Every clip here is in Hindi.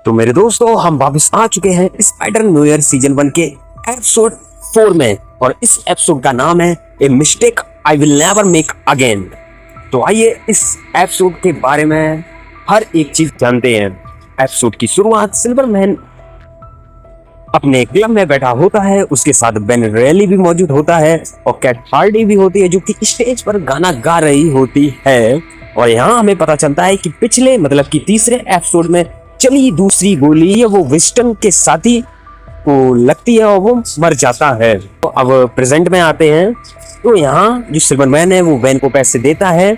तो मेरे दोस्तों हम वापस आ चुके हैं स्पाइडर न्यू ईयर सीजन 1 के एपिसोड 4 में और इस एपिसोड का नाम है a mistake I will never make again. तो आइए इस एपिसोड के बारे में हर एक चीज जानते हैं। एपिसोड की शुरुआत सिल्वरमैन अपने क्लब में बैठा होता है, उसके साथ बेन रेली भी मौजूद होता है और कैट हार्डी भी होती है जो कि स्टेज पर गाना गा रही होती है। और यहाँ हमें पता चलता है कि पिछले मतलब कि तीसरे एपिसोड में चली दूसरी गोली वो विस्टन के साथी को लगती है और वो मर जाता है। तो अब प्रेजेंट में आते हैं तो यहाँ जो सिल्वरमैन है वो बेन को पैसे देता है,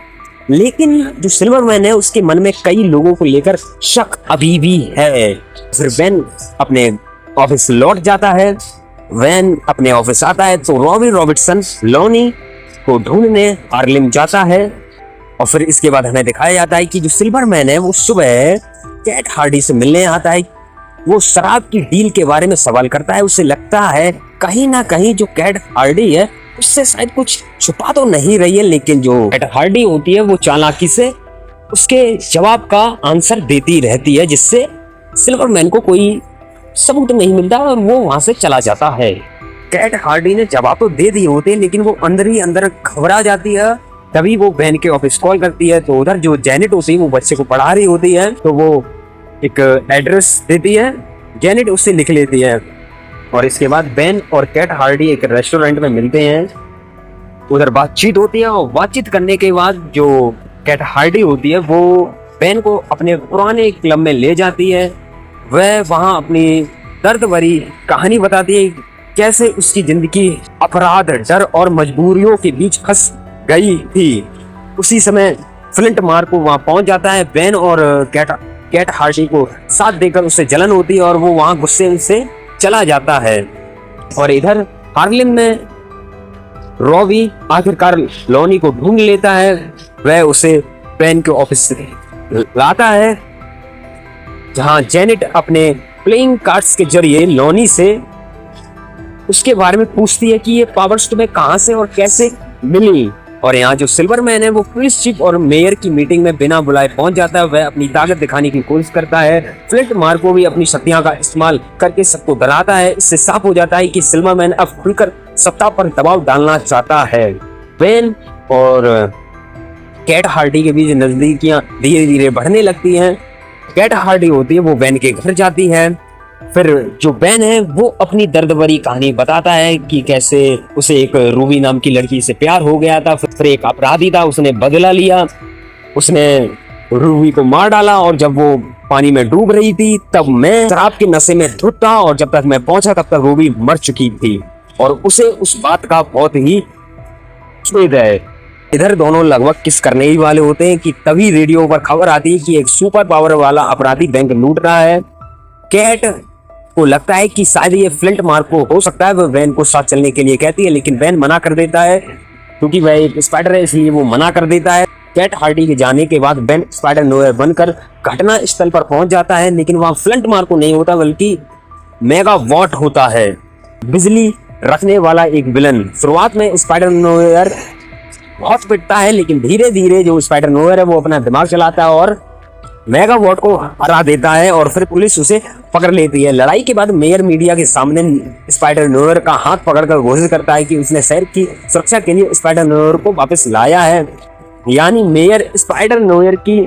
लेकिन जो सिल्वरमैन है उसके मन में कई लोगों को लेकर शक अभी भी है। फिर बेन अपने ऑफिस लौट जाता है। वैन अपने ऑफिस आता है तो रॉबी रॉबर्टसन लॉनी को ढूंढने हार्लेम जाता है और फिर इसके बाद हमें दिखाया जाता है कि जो सिल्वरमैन है वो सुबह कैट हार्डी से मिलने आता है। वो शराब की डील के बारे में सवाल करता है। उसे लगता है कहीं ना कहीं जो कैट हार्डी है उससे शायद कुछ छुपा तो नहीं रही है, लेकिन जो कैट हार्डी होती है वो चालाकी से उसके जवाब का आंसर देती रहती है, जिससे सिल्वरमैन को कोई सबूत नहीं मिलता और वो वहां से चला जाता है। कैट हार्डी ने जवाब तो दे दिए होते हैं लेकिन वो अंदर ही अंदर घबरा जाती है। तभी वो बहन के ऑफिस कॉल करती है तो उधर जो जेनेट होती है वो बच्चे को पढ़ा रही होती है, तो वो एक एड्रेस देती है। जेनेट उससे लिख लेती है और इसके बाद बेन और कैट हार्डी एक रेस्टोरेंट में मिलते हैं। उधर बातचीत होती है और बातचीत करने के बाद जो कैट हार्डी होती है वो बेन को अपने पुराने क्लब में ले जाती है। वह वहां अपनी दर्द भरी कहानी बताती है, कैसे उसकी जिंदगी अपराध, डर और मजबूरियों के बीच फंस गई थी। उसी समय फ्लिंट मार्को वहां पहुंच जाता है। बेन और कैट हार्डी को साथ देकर उससे जलन होती है और वो वहां गुस्से से चला जाता है। और इधर हार्लेम में रॉबी आखिरकार लॉनी को ढूंढ लेता है। वह उसे बेन के ऑफिस से लाता है जहां जेनेट अपने प्लेइंग कार्ड्स के जरिए लॉनी से उसके बारे में पूछती है कि ये पावर्स तुम्हें कहां से और कैसे मिली। और यहाँ जो सिल्वरमैन है वो पुलिस चीफ और मेयर की मीटिंग में बिना बुलाए पहुंच जाता है। वह अपनी ताकत दिखाने की कोशिश करता है। फ्लिंट मार्को भी अपनी शक्तियां का इस्तेमाल करके सबको डराता है। इससे साफ हो जाता है कि सिल्वरमैन अब खुलकर सत्ता पर दबाव डालना चाहता है। बेन और कैट हार्डी के बीच नजदीकियां धीरे धीरे बढ़ने लगती हैं। कैट हार्डी होती है वो बेन के घर जाती है। फिर जो बेन है वो अपनी दर्द भरी कहानी बताता है कि कैसे उसे एक रूबी नाम की लड़की से प्यार हो गया था। फिर एक अपराधी था, उसने बदला लिया, उसने रूबी को मार डाला और जब वो पानी में डूब रही थी तब मैं शराब के नशे में धुत था और जब तक मैं पहुंचा तब तक रूबी मर चुकी थी और उसे उस बात का बहुत ही खेद है। इधर दोनों लगभग किस करने ही वाले होते हैं कि तभी रेडियो पर खबर आती है कि एक सुपर पावर वाला अपराधी बैंक लूट रहा है। कैट को लगता है कि शायद ये फ्लिंट मार्को हो सकता है। वह वैन को साथ चलने के लिए कहती है लेकिन वैन मना कर देता है क्योंकि वह एक स्पाइडर है, इसलिए वो मना कर देता है। कैट हार्डी के जाने के बाद बेन स्पाइडर नोयर बनकर घटना स्थल पर पहुंच जाता है, लेकिन वहां फ्लिंट मार्को नहीं होता बल्कि मेगा वॉट होता है, बिजली रखने वाला एक विलन। शुरुआत में स्पाइडर नोयर बहुत पिटता है लेकिन धीरे धीरे जो स्पाइडर नोयर है वो अपना दिमाग चलाता है और मेगा वॉट को हरा देता है और फिर पुलिस उसे पकड़ लेती है। लड़ाई के बाद मेयर मीडिया के सामने स्पाइडर नोयर का हाथ पकड़कर घोषित करता है कि उसने शहर की सुरक्षा के लिए स्पाइडर नोयर को वापस लाया है। यानी मेयर स्पाइडर नोयर की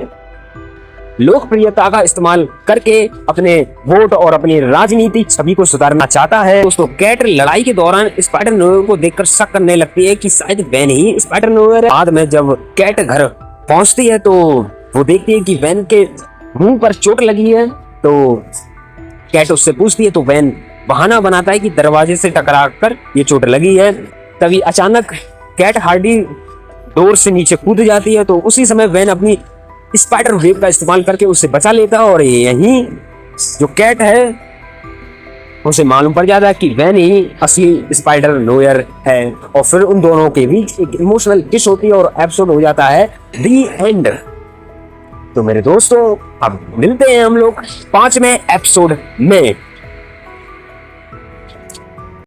लोकप्रियता का इस्तेमाल करके अपने वोट और अपनी राजनीतिक छवि को सुधारना चाहता है। दोस्तों कैट लड़ाई के दौरान स्पाइडर नोयर को देखकर शक करने लगती है कि शायद बेन ही स्पाइडर नोयर है। बाद में जब कैट घर पहुंचती है तो वो देखती है कि बेन के मुंह पर चोट लगी है, तो कैट उससे पूछती है तो बेन बहाना बनाता है कि दरवाजे से टकराकर ये चोट लगी है। तभी अचानक कैट हार्डी डोर से नीचे कूद जाती है, तो उसी समय बेन अपनी स्पाइडर वेब का इस्तेमाल करके उससे बचा लेता है और यहीं जो कैट है उसे मालूम पड़ जाता है कि बेन ही असली स्पाइडर नोयर है। और फिर उन दोनों के बीच एक इमोशनल किस होती है और एपिसोड हो जाता है दी एंड। तो मेरे दोस्तों अब मिलते हैं हम लोग 5वें एपिसोड में।